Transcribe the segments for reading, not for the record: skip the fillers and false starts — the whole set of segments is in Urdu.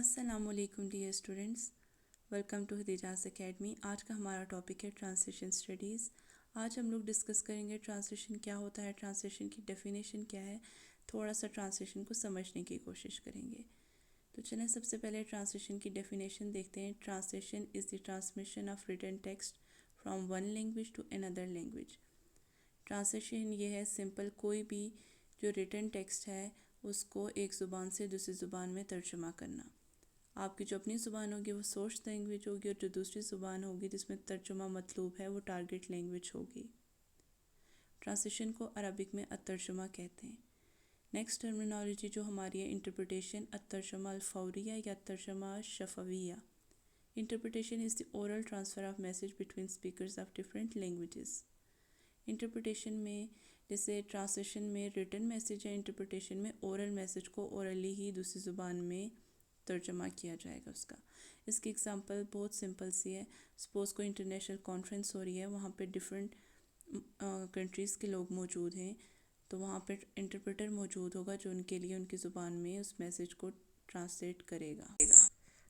السلام علیکم ڈیئر اسٹوڈنٹس، ویلکم ٹو حدیجاز اکیڈمی۔ آج کا ہمارا ٹاپک ہے ٹرانسلیشن اسٹڈیز۔ آج ہم لوگ ڈسکس کریں گے ٹرانسلیشن کیا ہوتا ہے، ٹرانسلیشن کی ڈیفینیشن کیا ہے، تھوڑا سا ٹرانسلیشن کو سمجھنے کی کوشش کریں گے۔ تو چلیں سب سے پہلے ٹرانسلیشن کی ڈیفینیشن دیکھتے ہیں۔ Translation is the transmission of written text from one language to another language. Translation یہ ہے سمپل، کوئی بھی جو ریٹن ٹیکسٹ ہے اس کو ایک زبان سے دوسری زبان میں ترجمہ کرنا۔ آپ کی جو اپنی زبان ہوگی وہ سورس لینگویج ہوگی، اور جو دوسری زبان ہوگی جس میں ترجمہ مطلوب ہے وہ ٹارگٹ لینگویج ہوگی۔ ٹرانسلیشن کو عربک میں الترجمہ کہتے ہیں۔ نیکسٹ ٹرمینالوجی جو ہماری ہے انٹرپریٹیشن، الترجمہ الفوریہ یا الترجمہ شفویہ۔ Interpretation is the oral transfer of message between speakers of different languages. Interpretation میں جیسے ٹرانسلیشن میں ریٹن میسیج ہے، انٹرپریٹیشن میں اورل میسیج کو اورلی ہی دوسری زبان میں ترجمہ کیا جائے گا اس کی اگزامپل بہت سمپل سی ہے۔ سپوز کوئی انٹرنیشنل کانفرنس ہو رہی ہے، وہاں پہ ڈفرینٹ کنٹریز کے لوگ موجود ہیں، تو وہاں پہ انٹرپریٹر موجود ہوگا جو ان کے لیے ان کی زبان میں اس میسیج کو ٹرانسلیٹ کرے گا۔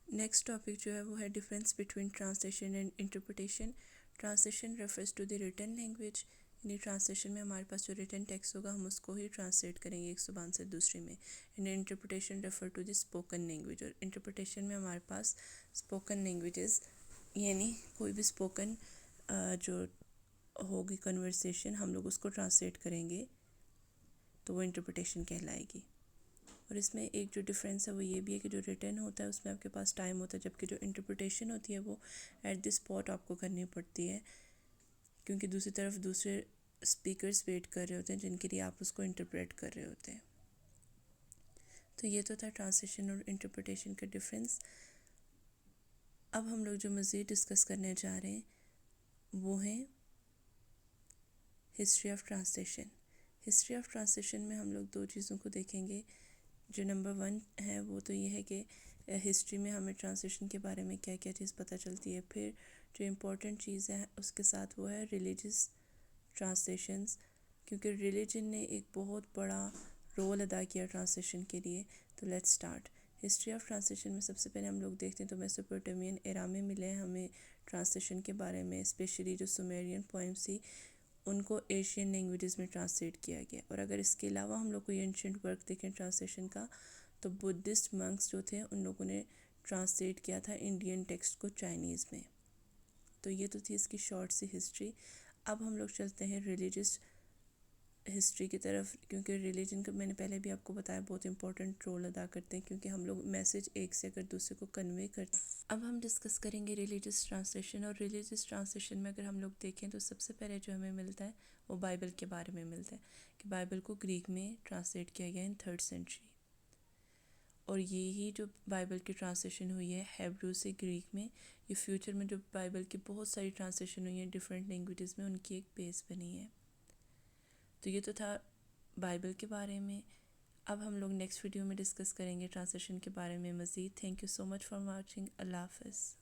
نیکسٹ ٹاپک جو ہے وہ ہے difference between translation and interpretation. Translation refers to the written language, یعنی ٹرانسلیشن میں ہمارے پاس جو ریٹن ٹیکسٹ ہوگا ہم اس کو ہی ٹرانسلیٹ کریں گے ایک زبان سے دوسری میں۔ And interpretation refer to the spoken language, اور انٹرپریٹیشن میں ہمارے پاس اسپوکن لینگویجز یعنی کوئی بھی اسپوکن جو ہوگی کنورسیشن ہم لوگ اس کو ٹرانسلیٹ کریں گے تو وہ انٹرپریٹیشن کہلائے گی۔ اور اس میں ایک جو ڈفرینس ہے وہ یہ بھی ہے کہ جو ریٹن ہوتا ہے اس میں آپ کے پاس ٹائم ہوتا ہے، جبکہ جو انٹرپریٹیشن ہوتی ہے وہ ایٹ دی اسپاٹ آپ کو کرنی پڑتی ہے، کیونکہ دوسری طرف دوسرے اسپیکرز ویٹ کر رہے ہوتے ہیں جن کے لیے آپ اس کو انٹرپریٹ کر رہے ہوتے ہیں۔ تو یہ تو تھا ٹرانسلیشن اور انٹرپریٹیشن کا ڈفرینس۔ اب ہم لوگ جو مزید ڈسکس کرنے جا رہے ہیں وہ ہیں history of translation. History of translation میں ہم لوگ دو چیزوں کو دیکھیں گے۔ جو نمبر 1 ہے وہ تو یہ ہے کہ ہسٹری میں ہمیں ٹرانسلیشن کے بارے میں کیا کیا چیز پتہ چلتی ہے۔ پھر جو امپورٹنٹ چیز ہے اس کے ساتھ وہ ہے ریلیجس ٹرانسلیشنز، کیونکہ ریلیجن نے ایک بہت بڑا رول ادا کیا ٹرانسلیشن کے لیے۔ تو let's start. History of translation میں سب سے پہلے ہم لوگ دیکھتے ہیں تو میسوپوٹیمین ایرا میں ملے ہیں ہمیں ٹرانسلیشن کے بارے میں، اسپیشلی جو سومیرین پوئمس تھی ان کو ایشین لینگویجز میں ٹرانسلیٹ کیا گیا۔ اور اگر اس کے علاوہ ہم لوگ کوئی اینشنٹ ورک دیکھیں ٹرانسلیشن کا تو بدھسٹ منکس جو تھے ان لوگوں نے ٹرانسلیٹ کیا تھا انڈین ٹیکسٹ کو چائنیز میں۔ تو یہ تو تھی اس کی شارٹ سی ہسٹری۔ اب ہم لوگ چلتے ہیں ریلیجس ہسٹری کی طرف، کیونکہ ریلیجن کا میں نے پہلے بھی آپ کو بتایا بہت امپورٹنٹ رول ادا کرتے ہیں، کیونکہ ہم لوگ میسیج ایک سے اگر دوسرے کو کنوے کرتے ہیں۔ اب ہم ڈسکس کریں گے ریلیجس ٹرانسلیشن، اور ریلیجس ٹرانسلیشن میں اگر ہم لوگ دیکھیں تو سب سے پہلے جو ہمیں ملتا ہے وہ بائبل کے بارے میں ملتا ہے کہ بائبل کو گریک میں ٹرانسلیٹ کیا گیا ان 3rd سینچری، اور یہی جو بائبل کی ٹرانسلیشن ہوئی ہے ہیبرو سے گریک میں، یہ فیوچر میں جو بائبل کی بہت ساری ٹرانسلیشن ہوئی ہیں ڈفرینٹ لینگویجز میں ان کی ایک بیس بنی ہے۔ تو یہ تو تھا بائبل کے بارے میں۔ اب ہم لوگ نیکسٹ ویڈیو میں ڈسکس کریں گے ٹرانسلیشن کے بارے میں مزید۔ Thank you so much for watching. اللہ حافظ۔